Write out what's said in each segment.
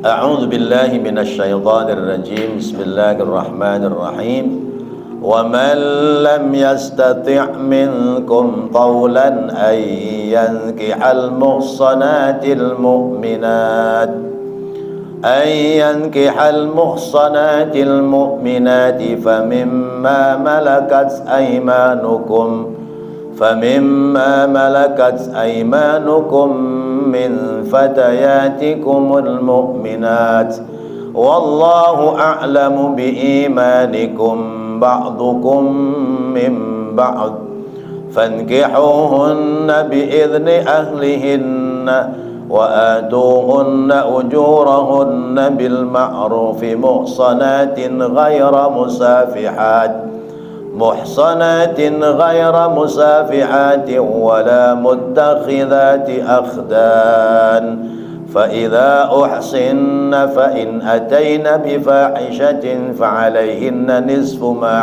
A'udzu billahi minasyaitonir rajim. Bismillahirrahmanirrahim. Wa man lam yastati' minkum qawlan ay yankihal muhsanatil mu'minat فمما ملكت أيمانكم من فتياتكم المؤمنات والله أعلم بإيمانكم بعضكم من بعض فانكحوهن بإذن أهلهن وآتوهن أجورهن بالمعروف محصنات غير مسافحات ولا متخذات أخدان فإذا أحصن فإن أتين بفاحشة فعليهن نصف ما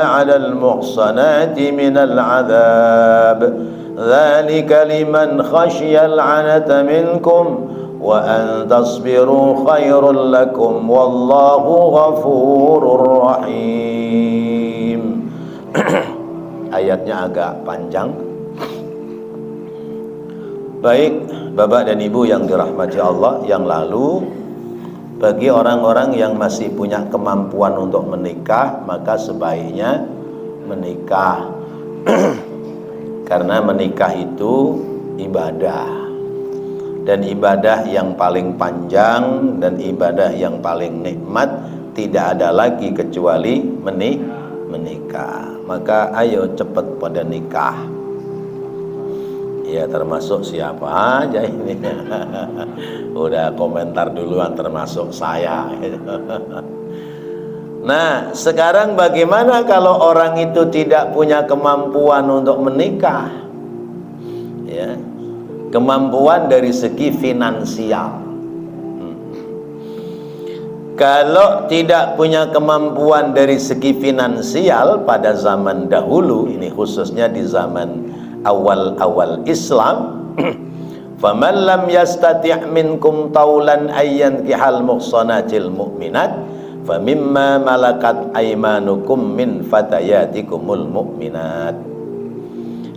على المحصنات من العذاب ذلك لمن خشي العنة منكم وأن تصبروا خير لكم والله غفور رحيم. Ayatnya agak panjang. Baik Bapak dan Ibu yang dirahmati Allah, yang lalu bagi orang-orang yang masih punya kemampuan untuk menikah, maka sebaiknya menikah. Karena menikah itu ibadah, dan ibadah yang paling panjang dan ibadah yang paling nikmat tidak ada lagi kecuali menikah. Maka ayo cepat pada nikah. Ya, termasuk siapa aja ini. Udah komentar duluan, termasuk saya. Nah, sekarang bagaimana kalau orang itu tidak punya kemampuan untuk menikah? Ya, kemampuan dari segi finansial. Kalau tidak punya kemampuan dari segi finansial pada zaman dahulu, ini khususnya di zaman awal-awal Islam, faman lam yastati' minkum taulan ayyan kihal muhsanatil mu'minat famimma malakat aymanukum min fatayatikumul mu'minat.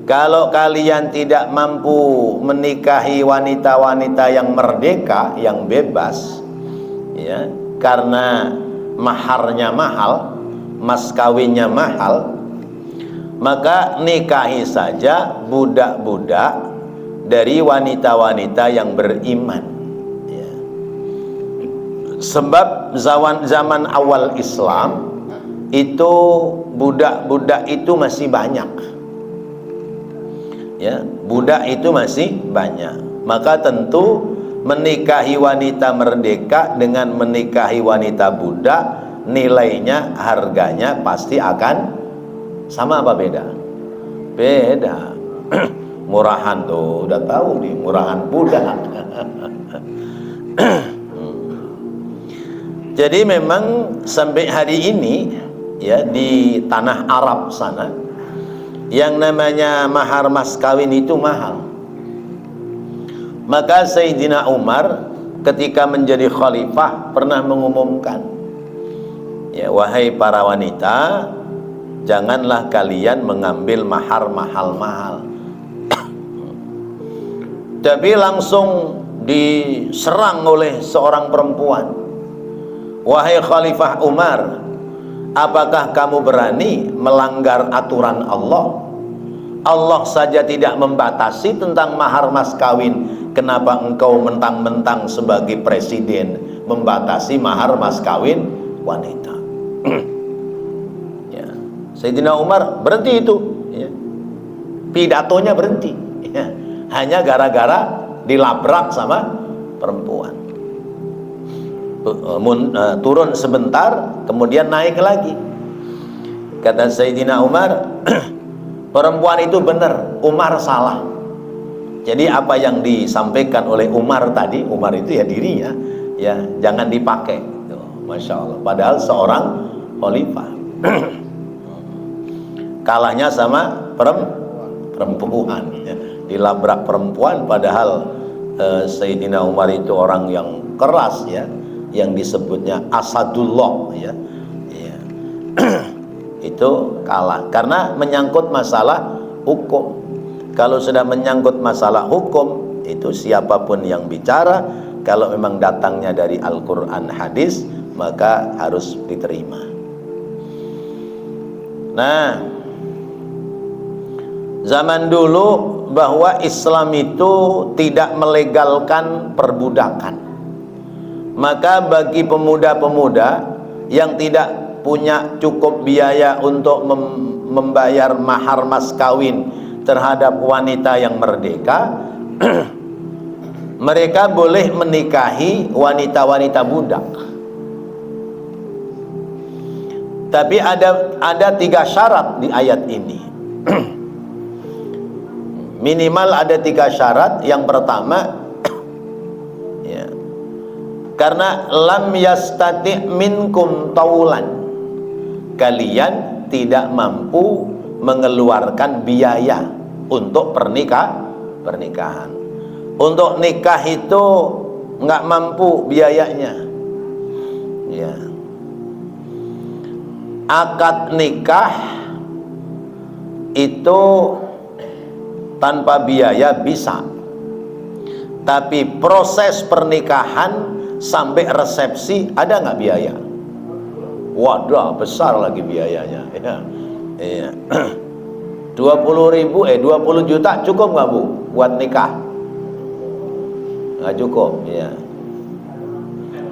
Kalau kalian tidak mampu menikahi wanita-wanita yang merdeka, yang bebas, ya, karena maharnya mahal, mas kawinnya mahal, maka nikahi saja budak-budak dari wanita-wanita yang beriman, ya. Sebab zaman awal Islam itu budak-budak itu masih banyak, ya, budak itu masih banyak. Maka tentu menikahi wanita merdeka dengan menikahi wanita budak, nilainya, harganya pasti akan sama apa beda? Beda. Murahan tuh, udah tahu nih, murahan budak. Jadi memang sampai hari ini, ya, di tanah Arab sana, yang namanya mahar mas kawin itu mahal. Maka Sayyidina Umar ketika menjadi khalifah pernah mengumumkan, ya, wahai para wanita, janganlah kalian mengambil mahar mahal-mahal. Tapi langsung diserang oleh seorang perempuan. Wahai Khalifah Umar, apakah kamu berani melanggar aturan Allah? Allah saja tidak membatasi tentang mahar mas kawin. Kenapa engkau mentang-mentang sebagai presiden membatasi mahar mas kawin wanita? Ya. Sayyidina Umar berhenti itu, ya. Pidatonya berhenti, ya. Hanya gara-gara dilabrak sama perempuan. Turun sebentar, kemudian naik lagi. Kata Sayyidina Umar, perempuan itu benar, Umar salah. Jadi apa yang disampaikan oleh Umar tadi, Umar itu ya dirinya, ya, jangan dipakai. Masya Allah. Padahal seorang khalifah. Kalahnya sama perempuan, ya. dilabrak perempuan, padahal Sayyidina Umar itu orang yang keras ya, yang disebutnya Asadullah ya, ya. Itu kalah karena menyangkut masalah hukum. Kalau sudah menyangkut masalah hukum, itu siapapun yang bicara, kalau memang datangnya dari Al-Quran hadis, maka harus diterima. Nah, zaman dulu bahwa Islam itu tidak melegalkan perbudakan, maka bagi pemuda-pemuda yang tidak punya cukup biaya untuk membayar mahar mas kawin terhadap wanita yang merdeka, mereka boleh menikahi wanita-wanita budak. Tapi ada 3 syarat di ayat ini. Minimal ada 3 syarat. Yang pertama, ya, karena lam yastati' minkum taulan, kalian tidak mampu mengeluarkan biaya untuk pernikahan. Untuk nikah itu nggak mampu biayanya ya. Akad nikah itu tanpa biaya bisa, tapi proses pernikahan sampai resepsi ada nggak biaya? Wadah, besar lagi biayanya ya. Iya. 20 juta cukup nggak Bu buat nikah? Nggak cukup ya.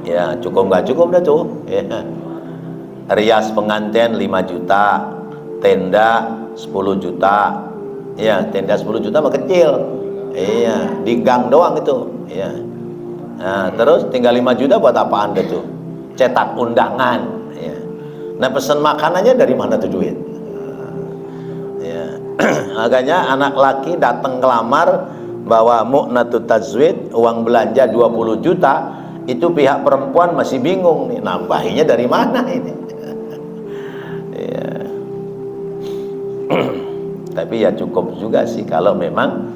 Ya cukup nggak cukup dah tuh ya. Rias pengantin 5 juta, tenda 10 juta ya. Tenda 10 juta mah kecil iya, di gang doang itu ya. Nah, terus tinggal 5 juta buat apaan deh tuh? Cetak undangan ya. Nah, pesan makanannya dari mana tuh duit? Ya. Makanya anak laki datang kelamar bawa mu'natut tazwid, uang belanja 20 juta, itu pihak perempuan masih bingung nih, nambahinya dari mana ini? Ya. Tapi ya cukup juga sih kalau memang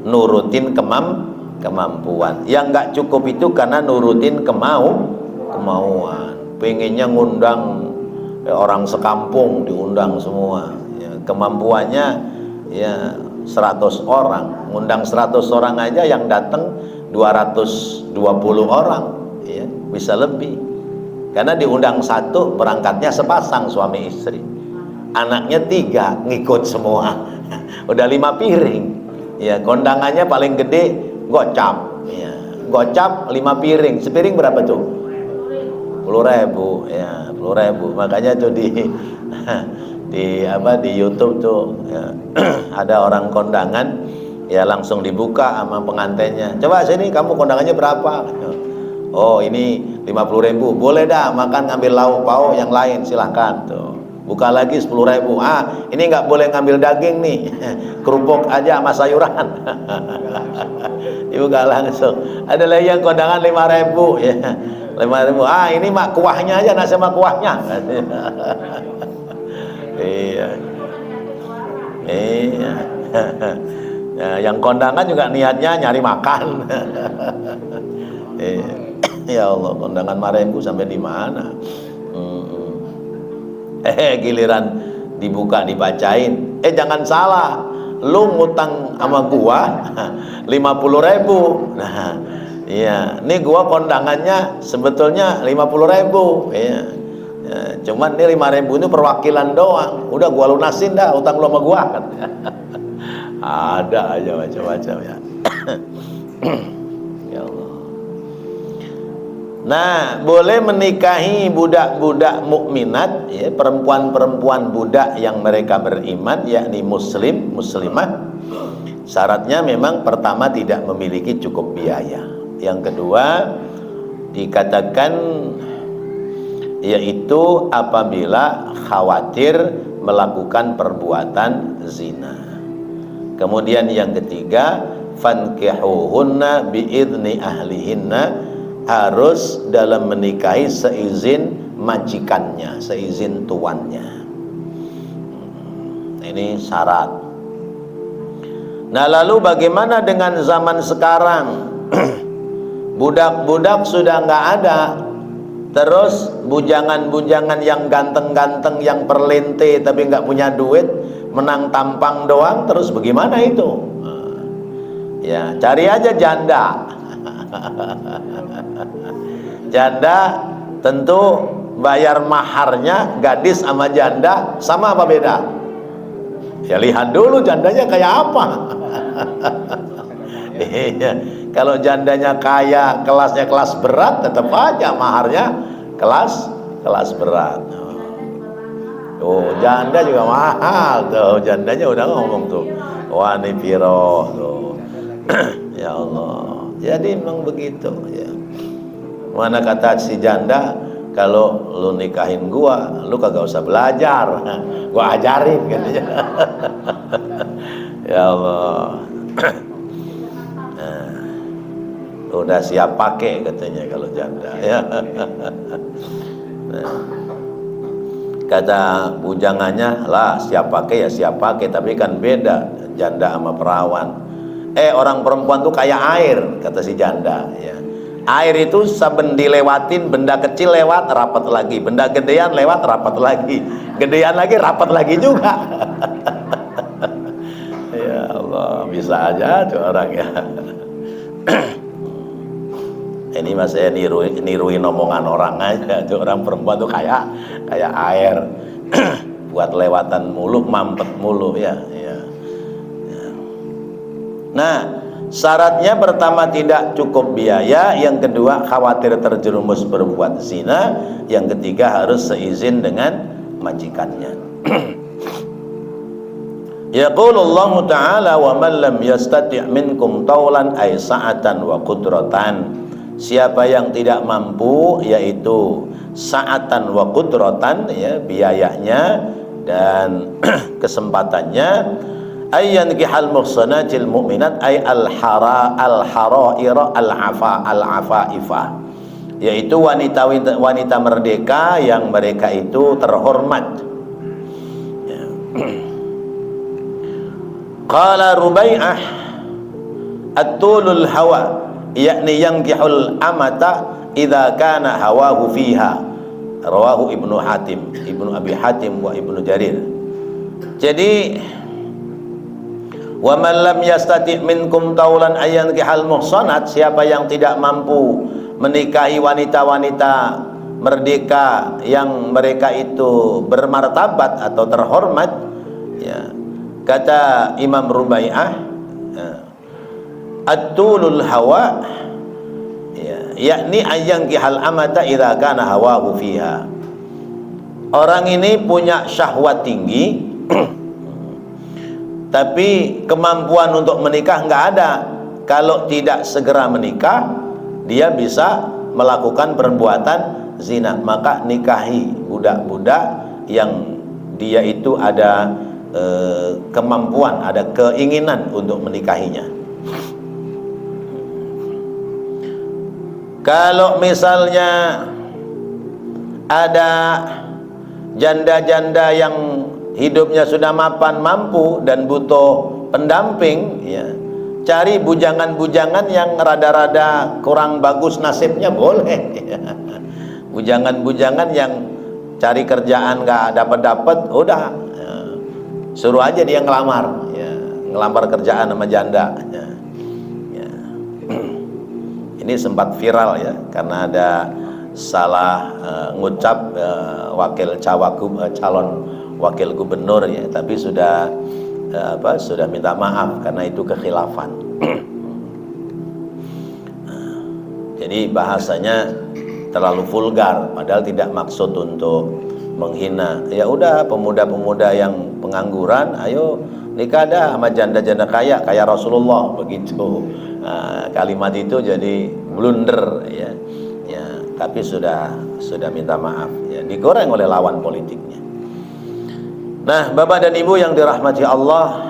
nurutin kemampuan. Yang nggak cukup itu karena nurutin kemauan. Pengennya ngundang orang sekampung, diundang semua ya, kemampuannya ya 100 orang, ngundang 100 orang aja yang datang 220 orang ya, bisa lebih karena diundang 1, berangkatnya sepasang suami istri, anaknya 3 ngikut semua udah 5 piring ya. Kondangannya paling gede gocap ya, gocap 5 piring, sepiring berapa tuh? 10.000 ya, 10.000. Makanya tuh di YouTube tuh ya, ada orang kondangan ya, langsung dibuka sama pengantinnya, coba sini kamu kondangannya berapa? Oh ini 50.000, boleh dah makan ngambil lauk pauk yang lain silahkan tuh. Buka lagi 10.000, ini nggak boleh ngambil daging nih, kerupuk aja sama sayuran. Dibuka langsung. Ada lagi yang kondangan 5.000 ya, 5.000, ini mak kuahnya aja, nasi sama kuahnya. Iya. Iya. Ya, yang kondangan juga niatnya nyari makan. Ya Allah, kondangan 5.000 sampai di mana? Giliran dibuka dibacain, jangan salah, lu ngutang sama gua 50.000. Nah, iya, ini gua kondangannya sebetulnya 50.000 ya. Ya, cuman ini 5.000 ini perwakilan doang, udah gua lunasin dah utang lu sama gua. Ada aja macam-macam ya. Ya Allah. Nah, boleh menikahi budak-budak mukminat ya, perempuan-perempuan budak yang mereka beriman, yakni muslim, muslimah. Syaratnya memang pertama tidak memiliki cukup biaya. Yang kedua dikatakan yaitu apabila khawatir melakukan perbuatan zina. Kemudian yang ketiga, fankihuhunna biidzni ahlihinna, harus dalam menikahi seizin majikannya, seizin tuannya. Ini syarat. Nah, lalu bagaimana dengan zaman sekarang? Budak-budak sudah nggak ada. Terus bujangan-bujangan yang ganteng-ganteng, yang perlente tapi nggak punya duit, menang tampang doang, terus bagaimana itu? Ya, cari aja janda. Janda tentu bayar maharnya, gadis sama janda sama apa beda? Ya lihat dulu jandanya kayak apa. Iya, kalau jandanya kaya, kelasnya kelas berat, tetap aja maharnya kelas berat. Tuh, janda juga mahal tuh, jandanya udah ngomong tuh, wani piro tuh. Ya Allah, jadi memang begitu ya. Mana kata si janda, kalau lu nikahin gua, lu kagak usah belajar, gua ajarin katanya. Ya Allah. Nah, udah siap pakai katanya kalau janda ya. Nah, kata bujangannya, lah siap pakai ya siap pakai, tapi kan beda janda sama perawan. Orang perempuan tuh kayak air, kata si janda ya. Air itu saben dilewatin, benda kecil lewat rapat lagi, benda gedean lewat rapat lagi, gedean lagi rapat lagi juga. Ya Allah, bisa aja tuh orang ya. Ini mas saya niruin omongan orang aja tuh, orang perempuan tuh kayak air. Buat lewatan mulu, mampet mulu ya. Nah, syaratnya pertama tidak cukup biaya, yang kedua khawatir terjerumus berbuat zina, yang ketiga harus seizin dengan majikannya. Yaqulullahu ta'ala wa man lam yastati' minkum taulan ay sa'atan wa qudratan. Siapa yang tidak mampu, yaitu sa'atan wa qudratan ya, biayanya dan kesempatannya, ayyan kihal muhsanatil mu'minat ay al-haraira al-afaifa, yaitu wanita merdeka yang mereka itu terhormat ya. Qala Rubai'ah at-tulul hawa, yakni yankihul amata idza kana hawahu fiha, rawahu Ibnu Abi Hatim wa Ibnu Jarir. Jadi wa man lam yastati' minkum taulan ayyan kihal muhsanat, siapa yang tidak mampu menikahi wanita-wanita merdeka yang mereka itu bermartabat atau terhormat ya. Kata Imam Rubai'ah ya, at-tulul hawa ya, yakni ayyan kihal amata idza kana hawahu fiha. Orang ini punya syahwat tinggi tapi kemampuan untuk menikah nggak ada. Kalau tidak segera menikah, dia bisa melakukan perbuatan zina. Maka nikahi budak-budak yang dia itu ada kemampuan, ada keinginan untuk menikahinya. Kalau misalnya ada janda-janda yang hidupnya sudah mapan, mampu dan butuh pendamping ya, cari bujangan-bujangan yang rada-rada kurang bagus nasibnya boleh ya. Bujangan-bujangan yang cari kerjaan nggak dapat-dapat, udah ya, suruh aja dia ngelamar ya, ngelamar kerjaan sama janda ya. Ya. Ini sempat viral ya, karena ada salah ngucap calon wakil gubernur ya, tapi sudah sudah minta maaf karena itu kekhilafan. Jadi bahasanya terlalu vulgar, padahal tidak maksud untuk menghina. Ya udah, pemuda-pemuda yang pengangguran, ayo nikah dah sama janda-janda kaya Rasulullah, begitu. Kalimat itu jadi blunder ya. Ya, tapi sudah minta maaf ya, digoreng oleh lawan politiknya. Nah, Bapak dan Ibu yang dirahmati Allah,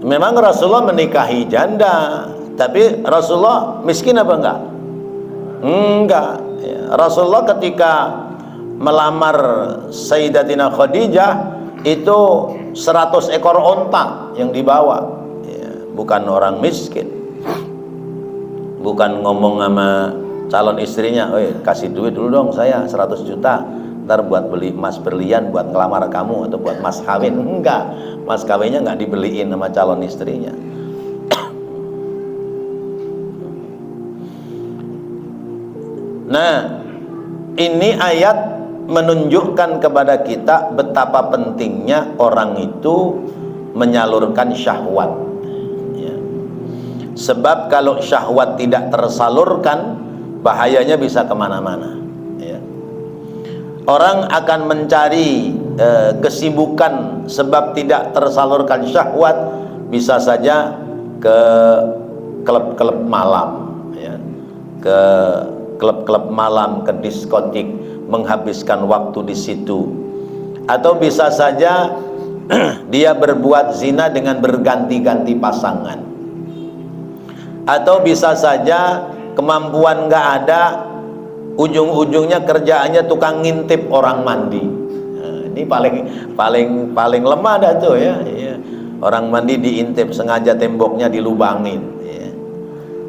memang Rasulullah menikahi janda, tapi Rasulullah miskin apa enggak? Enggak ya. Rasulullah ketika melamar Sayyidatina Khadijah, itu 100 ekor onta yang dibawa, ya, bukan orang miskin. Bukan ngomong sama calon istrinya, kasih duit dulu dong saya 100 juta, ntar buat beli emas berlian buat ngelamar kamu atau buat mas kawin. Enggak, mas kawinnya nggak dibeliin sama calon istrinya. Nah, ini ayat menunjukkan kepada kita betapa pentingnya orang itu menyalurkan syahwat, ya. Sebab kalau syahwat tidak tersalurkan, bahayanya bisa kemana-mana, ya. Orang akan mencari kesibukan, sebab tidak tersalurkan syahwat, bisa saja ke klub-klub malam, ya. Ke klub-klub malam, ke diskotik, menghabiskan waktu di situ. Atau bisa saja dia berbuat zina dengan berganti-ganti pasangan. Atau bisa saja kemampuan nggak ada, ujung-ujungnya kerjaannya tukang ngintip orang mandi. Nah, ini paling lemah dah tuh, ya. Orang mandi diintip, sengaja temboknya dilubangin, ya.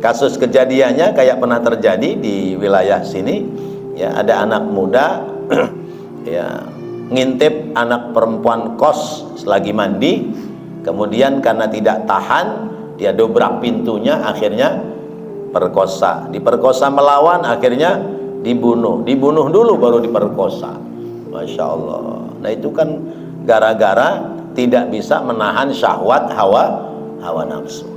Kasus kejadiannya kayak pernah terjadi di wilayah sini, ya. Ada anak muda ya ngintip anak perempuan kos lagi mandi, kemudian karena tidak tahan dia dobrak pintunya, akhirnya diperkosa melawan, akhirnya dibunuh dulu baru diperkosa. Masya Allah. Nah, itu kan gara-gara tidak bisa menahan syahwat hawa nafsu.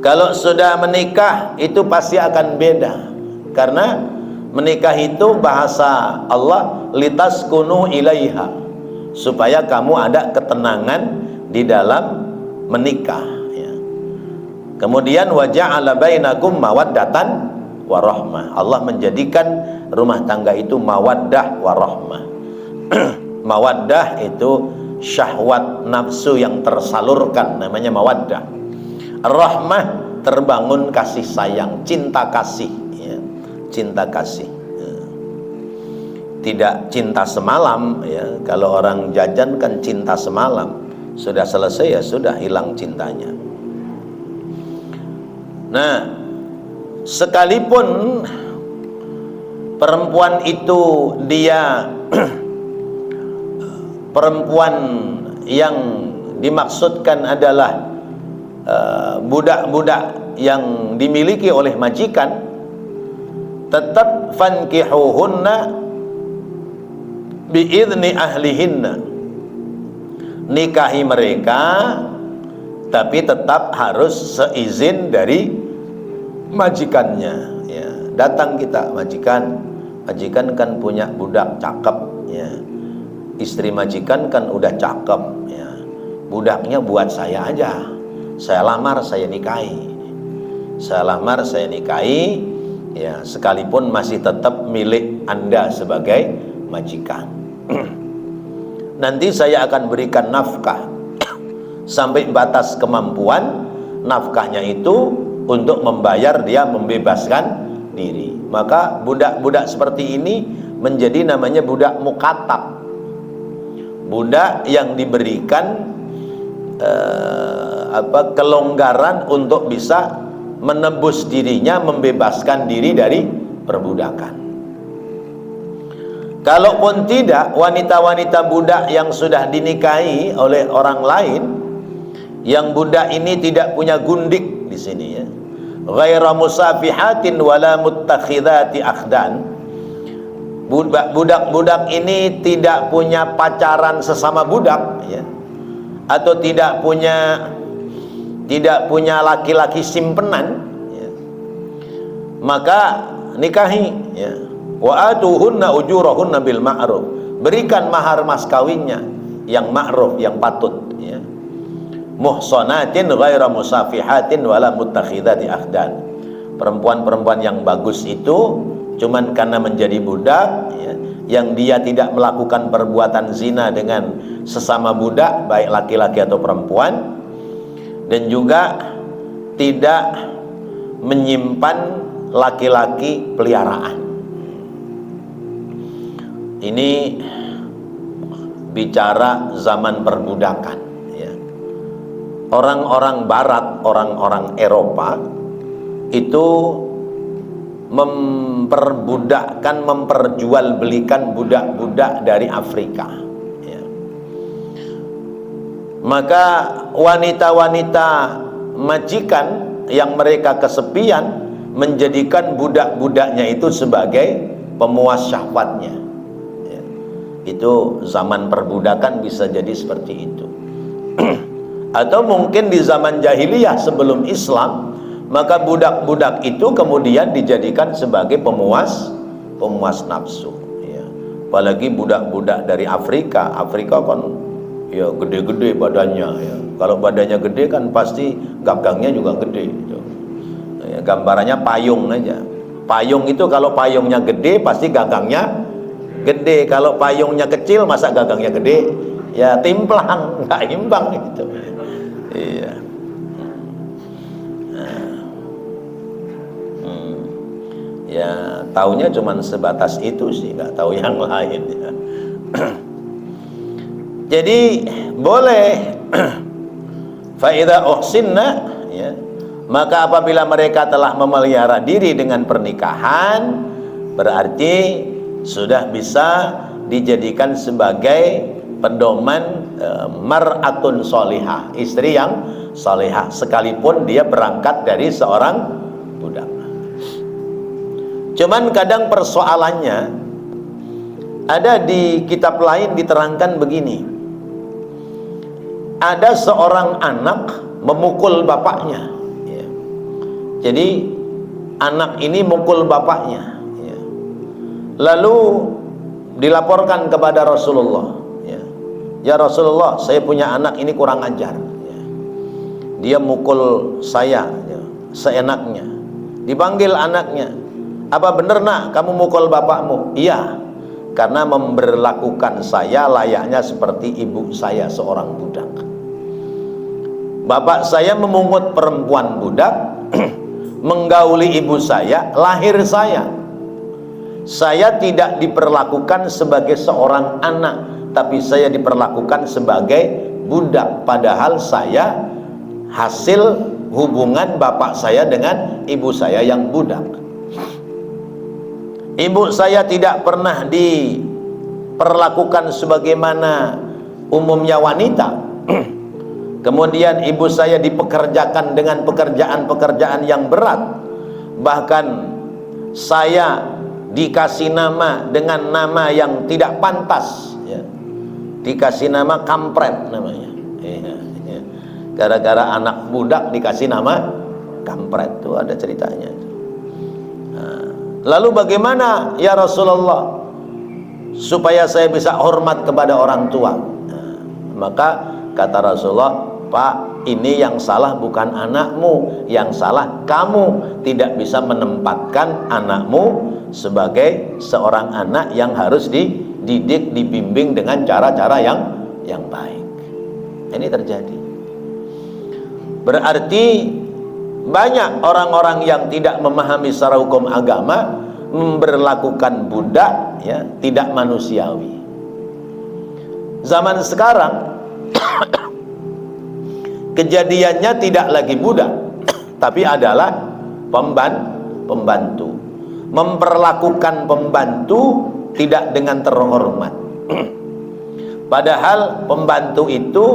Kalau sudah menikah itu pasti akan beda, karena menikah itu bahasa Allah litaskunu ilaiha, supaya kamu ada ketenangan di dalam menikah, ya. Kemudian wa ja'ala bainakum mawaddatan warahmah. Allah menjadikan rumah tangga itu mawaddah warahmah. Mawaddah itu syahwat nafsu yang tersalurkan, namanya mawaddah. Rahmah terbangun kasih sayang, cinta kasih, ya. Cinta kasih, ya. Tidak cinta semalam, ya. Kalau orang jajan kan cinta semalam, sudah selesai ya sudah, hilang cintanya. Nah, sekalipun perempuan itu dia perempuan yang dimaksudkan adalah budak-budak yang dimiliki oleh majikan, tetap fankihuhunna biidzni ahlihinna, nikahi mereka, tapi tetap harus seizin dari majikannya, ya. Datang kita, majikan kan punya budak cakep, ya. Istri majikan kan udah cakep, ya. Budaknya buat saya aja, saya lamar, saya nikahi, ya, sekalipun masih tetap milik Anda sebagai majikan. Nanti saya akan berikan nafkah sampai batas kemampuan nafkahnya itu untuk membayar dia membebaskan diri. Maka budak-budak seperti ini menjadi namanya budak mukatab, budak yang diberikan kelonggaran untuk bisa menebus dirinya, membebaskan diri dari perbudakan. Kalaupun tidak, wanita-wanita budak yang sudah dinikahi oleh orang lain, yang budak ini tidak punya gundik di sini, ya, ghaira musafihatin wala muttakhidati akhdan, budak-budak ini tidak punya pacaran sesama budak, ya, atau tidak punya laki-laki simpenan, ya, maka nikahi, ya. Wa atuhunna ujurahunna bil ma'ruf, berikan mahar mas kawinnya yang ma'ruf, yang patut, ya. Muhsanatin ghaira musafihatin wala muttakhidati akhdan. Perempuan-perempuan yang bagus itu cuman karena menjadi budak, ya, yang dia tidak melakukan perbuatan zina dengan sesama budak, baik laki-laki atau perempuan, dan juga tidak menyimpan laki-laki peliharaan. Ini bicara zaman perbudakan, ya. Orang-orang barat, orang-orang Eropa itu memperbudakkan, memperjualbelikan budak-budak dari Afrika, ya. Maka wanita-wanita majikan yang mereka kesepian menjadikan budak-budaknya itu sebagai pemuas syahwatnya, ya. Itu zaman perbudakan bisa jadi seperti itu. Atau mungkin di zaman jahiliyah sebelum Islam, maka budak-budak itu kemudian dijadikan sebagai pemuas nafsu, ya. Apalagi budak-budak dari Afrika. Afrika kan ya gede-gede badannya, ya. Kalau badannya gede kan pasti gagangnya juga gede, gitu. Ya, gambarannya payung aja. Payung itu kalau payungnya gede pasti gagangnya gede. Kalau payungnya kecil masa gagangnya gede? Ya timplang, nggak imbang gitu. Iya. Ya taunya cuman sebatas itu sih, nggak tahu yang lain, ya. Jadi boleh faida uhsinna, ya, maka apabila mereka telah memelihara diri dengan pernikahan, berarti sudah bisa dijadikan sebagai pedoman mar'atun solihah, istri yang solihah, sekalipun dia berangkat dari seorang budak. Cuman kadang persoalannya ada di kitab lain diterangkan begini. Ada seorang anak memukul bapaknya, ya. Jadi anak ini mukul bapaknya, ya. Lalu dilaporkan kepada Rasulullah, ya. Ya Rasulullah, saya punya anak ini kurang ajar, ya. Dia mukul saya, ya, seenaknya. Dipanggil anaknya, apa benar nak kamu mukul bapakmu? Iya, karena memberlakukan saya layaknya seperti ibu saya seorang budak. Bapak saya memungut perempuan budak, menggauli ibu saya, lahir saya. Saya tidak diperlakukan sebagai seorang anak, tapi saya diperlakukan sebagai budak. Padahal saya hasil hubungan bapak saya dengan ibu saya yang budak. Ibu saya tidak pernah diperlakukan sebagaimana umumnya wanita. Kemudian ibu saya dipekerjakan dengan pekerjaan-pekerjaan yang berat. Bahkan saya dikasih nama dengan nama yang tidak pantas, ya. Dikasih nama kampret namanya, ya, ya. Gara-gara anak budak dikasih nama kampret, itu ada ceritanya. Nah, lalu bagaimana ya Rasulullah supaya saya bisa hormat kepada orang tua? Nah, maka kata Rasulullah, Pak, ini yang salah bukan anakmu, yang salah kamu tidak bisa menempatkan anakmu sebagai seorang anak yang harus dididik, dibimbing dengan cara-cara yang baik. Ini terjadi. Berarti banyak orang-orang yang tidak memahami secara hukum agama memberlakukan budak, ya, tidak manusiawi. Zaman sekarang kejadiannya tidak lagi budak, tapi adalah pembantu. Memperlakukan pembantu tidak dengan terhormat. Padahal pembantu itu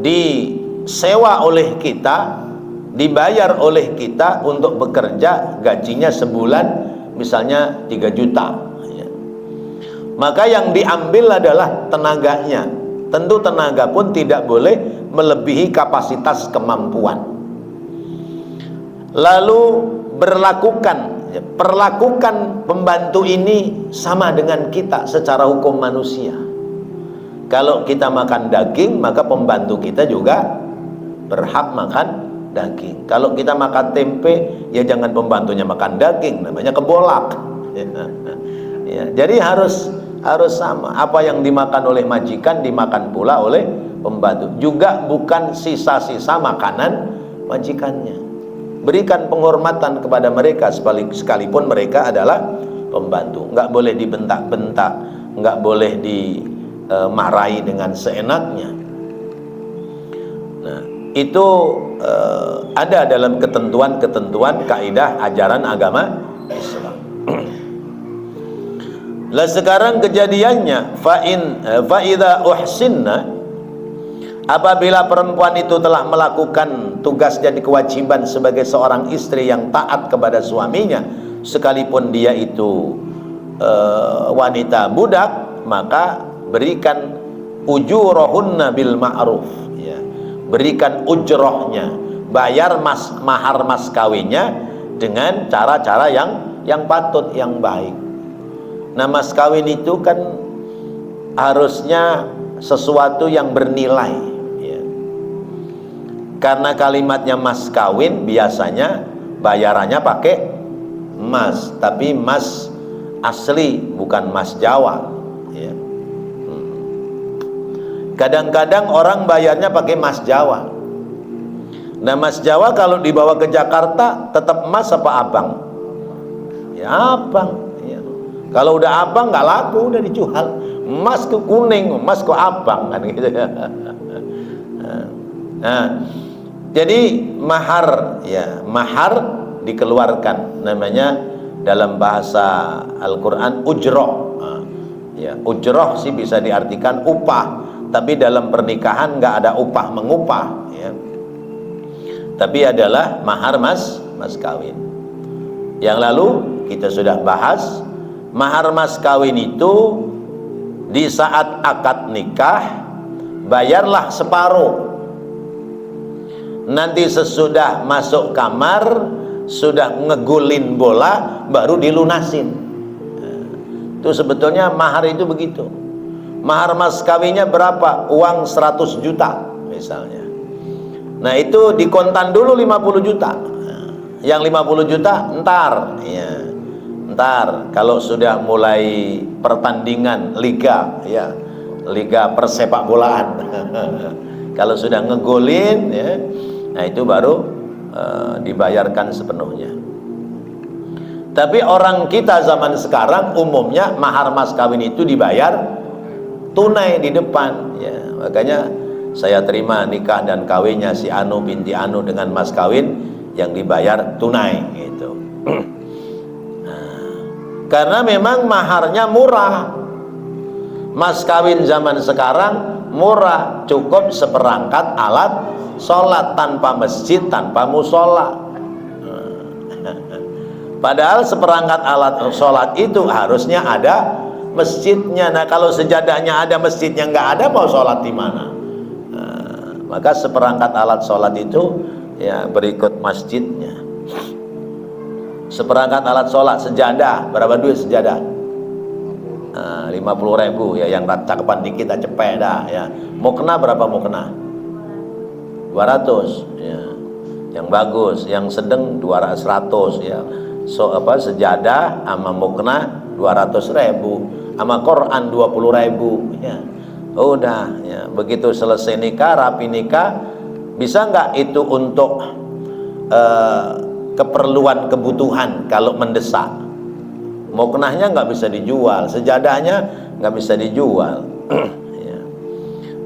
disewa oleh kita, dibayar oleh kita untuk bekerja, gajinya sebulan misalnya 3 juta, ya. Maka yang diambil adalah tenaganya. Tentu tenaga pun tidak boleh melebihi kapasitas kemampuan. Lalu perlakukan pembantu ini sama dengan kita secara hukum manusia. Kalau kita makan daging, maka pembantu kita juga berhak makan daging. Kalau kita makan tempe, ya jangan pembantunya makan daging, namanya kebolak. Ya, jadi harus sama. Apa yang dimakan oleh majikan dimakan pula oleh pembantu. Juga bukan sisa-sisa makanan majikannya. Berikan penghormatan kepada mereka sekalipun mereka adalah pembantu. Enggak boleh dibentak-bentak, enggak boleh marahi dengan seenaknya. Nah, itu ada dalam ketentuan-ketentuan kaidah ajaran agama Islam. Lah sekarang kejadiannya fa idza uhsinna, apabila perempuan itu telah melakukan tugas jadi kewajiban sebagai seorang istri yang taat kepada suaminya, sekalipun dia itu wanita budak, maka berikan ujurahunna bil ma'ruf, ya. Berikan ujrohnya, bayar mahar mas kawinnya dengan cara-cara yang patut, yang baik. Nah, mas kawin itu kan harusnya sesuatu yang bernilai, ya. Karena kalimatnya mas kawin, biasanya bayarannya pakai emas, tapi emas asli, bukan emas Jawa, ya. Kadang-kadang orang bayarnya pakai emas Jawa. Nah, emas Jawa kalau dibawa ke Jakarta tetap emas apa abang? Ya abang, ya. Kalau udah abang nggak laku, udah dijual. Emas ke kuning, emas ke abang, kan gitu. Nah, jadi mahar, ya, mahar dikeluarkan, namanya dalam bahasa Al-Quran ujroh. Ya, ujroh sih bisa diartikan upah, tapi dalam pernikahan nggak ada upah mengupah, ya. Tapi adalah mahar mas kawin. Yang lalu kita sudah bahas mahar mas kawin itu di saat akad nikah bayarlah separuh. Nanti sesudah masuk kamar, sudah ngegulin bola, baru dilunasin. Itu sebetulnya mahar itu begitu. Mahar mas kawinnya berapa? Uang 100 juta misalnya. Nah, itu dikontan dulu 50 juta. Yang 50 juta ntar, ya. Ntar kalau sudah mulai pertandingan liga, ya, liga persepak bolaan. Kalau sudah ngegolin, ya, nah itu baru dibayarkan sepenuhnya. Tapi orang kita zaman sekarang umumnya mahar mas kawin itu dibayar tunai di depan, ya. Makanya saya terima nikah dan kawinnya si Anu binti Anu dengan mas kawin yang dibayar tunai gitu. Nah, karena memang maharnya murah. Mas kawin zaman sekarang murah, cukup seperangkat alat sholat, tanpa masjid, tanpa musola. Padahal seperangkat alat sholat itu harusnya ada masjidnya. Nah, kalau sejadahnya ada, masjidnya nggak ada, mau sholat di mana? Nah, maka seperangkat alat sholat itu, ya, berikut masjidnya. Seperangkat alat sholat, sejadah, berapa duit sejadah? 50.000, ya, yang cakepan dikit aja cepet dah, ya. Mau kena berapa mau kena? 200, ya. Yang bagus, yang sedang 200, ya. Sejadah sama mukna 200.000, sama Quran 20.000, ya. Udah, ya. Begitu selesai nikah, rapi nikah, bisa nggak itu untuk keperluan kebutuhan kalau mendesak? Muknahnya nggak bisa dijual, sejadahnya nggak bisa dijual. Ya.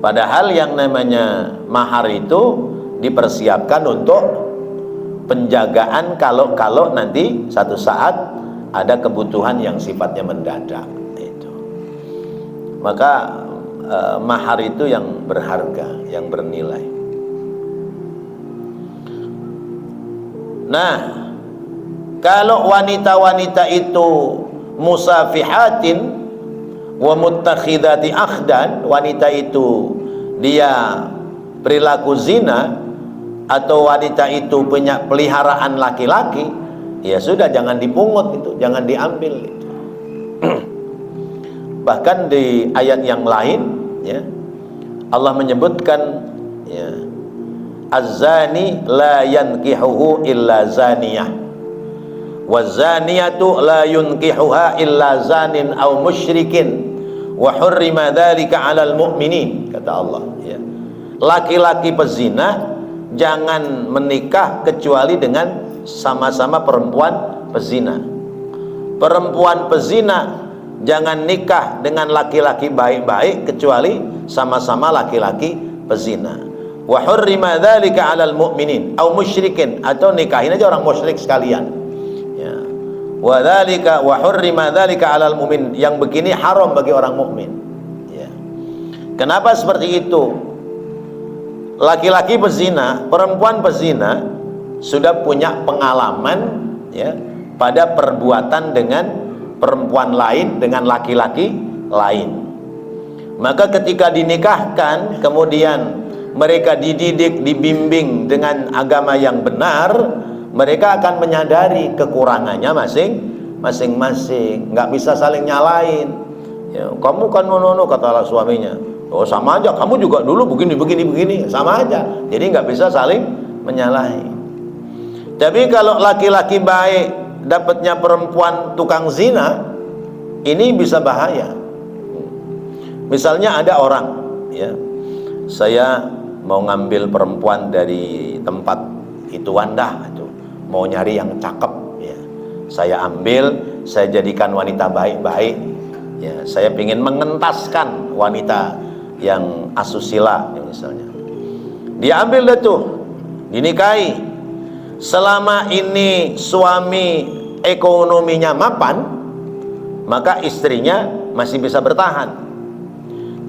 Padahal yang namanya mahar itu dipersiapkan untuk penjagaan kalau nanti satu saat ada kebutuhan yang sifatnya mendadak itu. Maka mahar itu yang berharga, yang bernilai. Nah, kalau wanita-wanita itu musafihatin wa muttakhidati akhdan, wanita itu dia perilaku zina, atau wanita itu punya peliharaan laki-laki, ya sudah, jangan dipungut itu, jangan diambil itu. Bahkan di ayat yang lain, ya, Allah menyebutkan, ya, az-zani la yankihuhu illa zaniyah waz-zaniyatu la yunkihuha illa zanin aw musyrikin wa hurrima dzalika 'alal mu'minin, kata Allah, ya. Laki-laki pezina jangan menikah kecuali dengan sama-sama perempuan pezina. Perempuan pezina jangan nikah dengan laki-laki baik-baik kecuali sama-sama laki-laki pezina. Wa hurrima dzalika 'alal mu'minin aw musyrikin, atau nikahin aja orang musyrik sekalian. Ya. Wa dzalika wa hurrima dzalika 'alal mu'min, yang begini haram bagi orang mukmin. Ya. Kenapa seperti itu? Laki-laki pezina, perempuan pezina sudah punya pengalaman ya pada perbuatan dengan perempuan lain, dengan laki-laki lain. Maka ketika dinikahkan, kemudian mereka dididik, dibimbing dengan agama yang benar, mereka akan menyadari kekurangannya masing-masing. Nggak bisa saling nyalain. Ya, kamu kan nono, kata suaminya. Oh sama aja, kamu juga dulu begini, sama aja. Jadi nggak bisa saling menyalahi. Tapi kalau laki-laki baik dapatnya perempuan tukang zina, ini bisa bahaya. Misalnya ada orang, ya, saya mau ngambil perempuan dari tempat itu Wandah, itu mau nyari yang cakep, ya. Saya ambil, saya jadikan wanita baik-baik, ya. Saya ingin mengentaskan wanita yang asusila, ya, misalnya. Dia ambil deh tuh, dinikahi. Selama ini suami ekonominya mapan, maka istrinya masih bisa bertahan.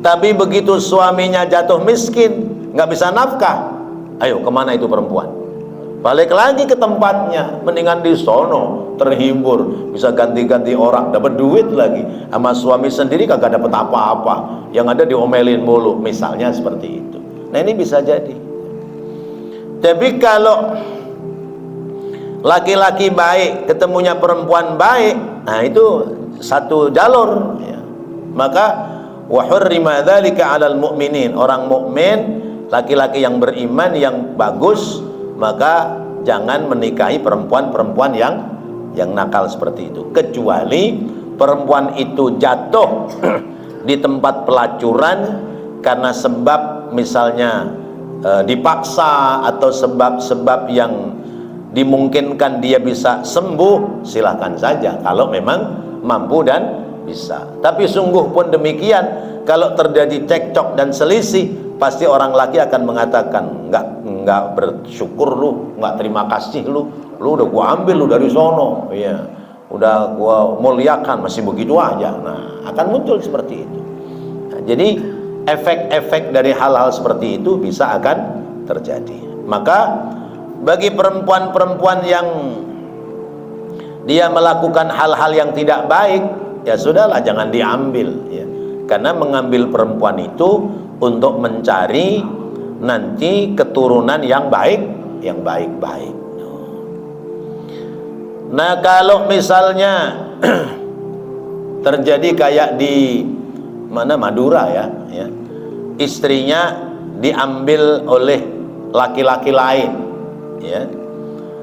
Tapi begitu suaminya jatuh miskin, nggak bisa nafkah, ayo kemana itu perempuan? Balik lagi ke tempatnya, mendingan di sono terhibur, bisa ganti-ganti orang, dapat duit lagi. Sama suami sendiri kagak dapat apa-apa, yang ada diomelin mulu, misalnya seperti itu. Nah ini bisa jadi. Tapi kalau laki-laki baik ketemunya perempuan baik, nah itu satu jalur, ya. Maka wa hurrima dzalika 'alal mu'minin, orang mukmin, laki-laki yang beriman yang bagus, maka jangan menikahi perempuan-perempuan yang nakal seperti itu, kecuali perempuan itu jatuh di tempat pelacuran karena sebab misalnya dipaksa atau sebab-sebab yang dimungkinkan dia bisa sembuh, silahkan saja kalau memang mampu dan bisa. Tapi sungguh pun demikian, kalau terjadi cekcok dan selisih, pasti orang laki akan mengatakan, enggak bersyukur lu, enggak terima kasih lu udah gua ambil lu dari sono, ya, udah gua muliakan masih begitu aja. Nah, akan muncul seperti itu. Nah, jadi efek-efek dari hal-hal seperti itu bisa akan terjadi. Maka bagi perempuan-perempuan yang dia melakukan hal-hal yang tidak baik, ya sudahlah, jangan diambil, ya. Karena mengambil perempuan itu untuk mencari nanti keturunan yang baik, yang baik-baik. Nah kalau misalnya terjadi kayak di mana, Madura, ya, istrinya diambil oleh laki-laki lain, ya,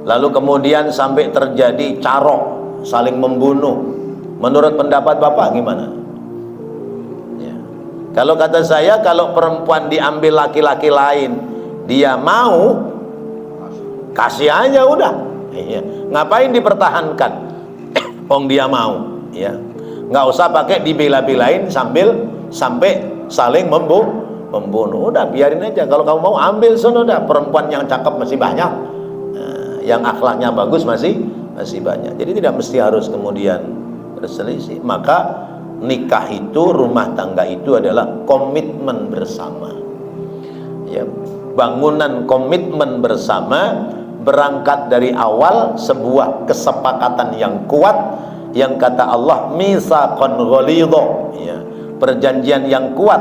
lalu kemudian sampai terjadi carok, saling membunuh. Menurut pendapat Bapak gimana? Ya. Kalau kata saya, kalau perempuan diambil laki-laki lain, dia mau, kasih aja udah. Ya. Ngapain dipertahankan? Wong dia mau, ya. Nggak usah pakai dibela-belain sampai saling membunuh. Udah biarin aja. Kalau kamu mau ambil, sudah. Perempuan yang cakep masih banyak, yang akhlaknya bagus masih banyak. Jadi tidak mesti harus kemudian berselisih. Maka nikah itu, rumah tangga itu adalah komitmen bersama, ya, bangunan komitmen bersama, berangkat dari awal sebuah kesepakatan yang kuat, yang kata Allah mitsaqan ghalidha, ya, perjanjian yang kuat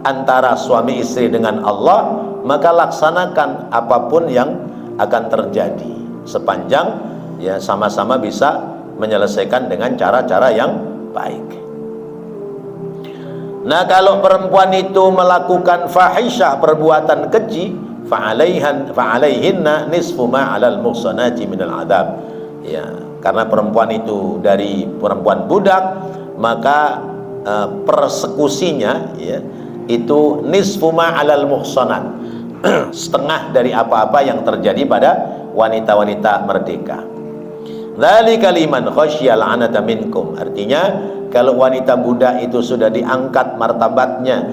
antara suami istri dengan Allah. Maka laksanakan apapun yang akan terjadi, sepanjang ya sama-sama bisa menyelesaikan dengan cara-cara yang baik. Nah kalau perempuan itu melakukan fahisyah, perbuatan keji, fa'alaihinna nisfu ma 'alal muhsanati minal adab, ya, karena perempuan itu dari perempuan budak, maka persekusinya, ya, itu nisfu ma 'alal muhsanat, setengah dari apa-apa yang terjadi pada wanita-wanita merdeka. Dzalika liman khasyiyal 'anata minkum, artinya Kalau wanita budak itu sudah diangkat martabatnya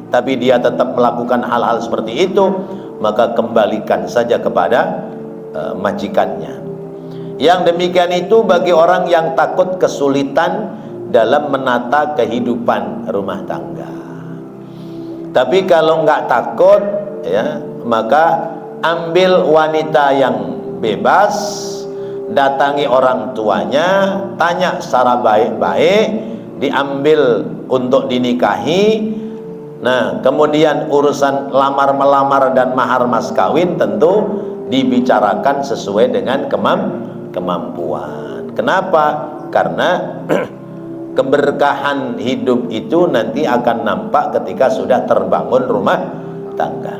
tapi dia tetap melakukan hal-hal seperti itu, maka kembalikan saja kepada majikannya. Yang demikian itu bagi orang yang takut kesulitan dalam menata kehidupan rumah tangga. Tapi kalau nggak takut, ya, maka ambil wanita yang bebas, datangi orang tuanya, tanya secara baik-baik, diambil untuk dinikahi. Nah, kemudian urusan lamar-melamar dan mahar mas kawin tentu dibicarakan sesuai dengan kemampuan. Kenapa? Karena keberkahan hidup itu nanti akan nampak ketika sudah terbangun rumah tangga.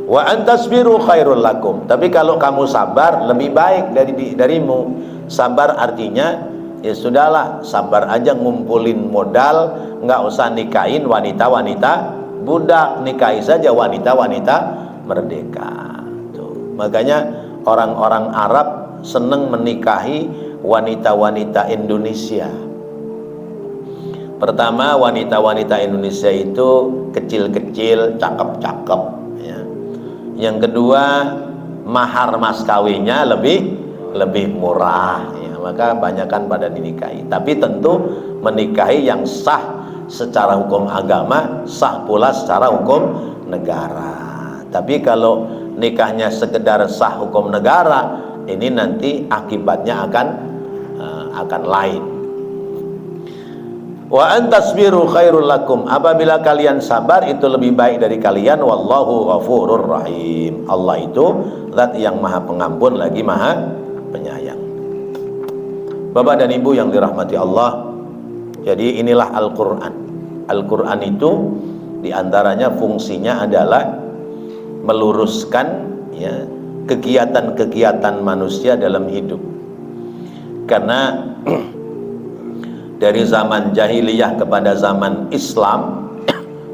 Wa antasbiru khairul lakum. Tapi kalau kamu sabar lebih baik darimu. Sabar artinya ya sudahlah, sabar aja ngumpulin modal, nggak usah nikahin wanita-wanita budak, nikahi saja wanita-wanita merdeka. Tuh. Makanya orang-orang Arab senang menikahi wanita-wanita Indonesia. Pertama, wanita-wanita Indonesia itu kecil-kecil, cakep-cakep, ya. Yang kedua, mahar mas kawinnya lebih murah, ya. Maka banyakkan pada dinikahi. Tapi tentu menikahi yang sah secara hukum agama, sah pula secara hukum negara. Tapi kalau nikahnya sekedar sah hukum negara, ini nanti akibatnya akan lain. Wa antasbiru khairul lakum. Apabila kalian sabar itu lebih baik dari kalian. Wallahu ghafurur rahim. Allah itu zat yang maha pengampun lagi maha penyayang. Bapak dan Ibu yang dirahmati Allah, jadi inilah Al-Quran. Al-Quran itu diantaranya fungsinya adalah meluruskan, ya, kegiatan-kegiatan manusia dalam hidup. Karena dari zaman jahiliyah kepada zaman Islam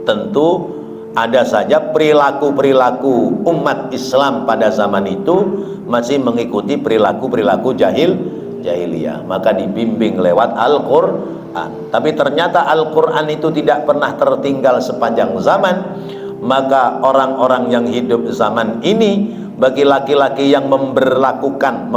tentu ada saja perilaku-perilaku umat Islam pada zaman itu masih mengikuti perilaku-perilaku jahiliyah, maka dibimbing lewat Al-Quran. Tapi ternyata Al-Quran itu tidak pernah tertinggal sepanjang zaman. Maka orang-orang yang hidup zaman ini, bagi laki-laki yang memperlakukan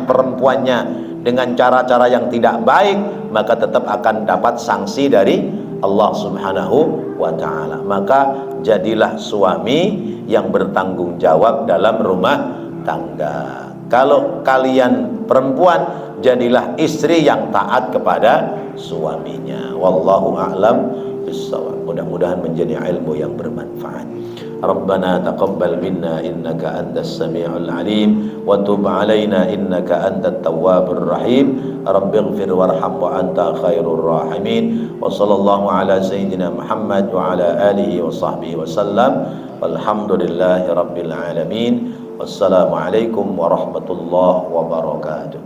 perempuannya dengan cara-cara yang tidak baik, maka tetap akan dapat sanksi dari Allah Subhanahu wa ta'ala. Maka jadilah suami yang bertanggung jawab dalam rumah tangga. Kalau kalian perempuan, jadilah istri yang taat kepada suaminya. Wallahu a'lam bissawab. Mudah-mudahan menjadi ilmu yang bermanfaat. Rabbana taqabbal minna innaka antas sami'ul alim wa tub 'alaina innaka antat tawwabur rahim. Rabbighfir warham wa anta khairur rahimin. Wa sallallahu ala sayyidina Muhammad wa ala alihi wa sahbihi wa sallam. Walhamdulillahi rabbil alamin. Wassalamualaikum warahmatullahi wabarakatuh.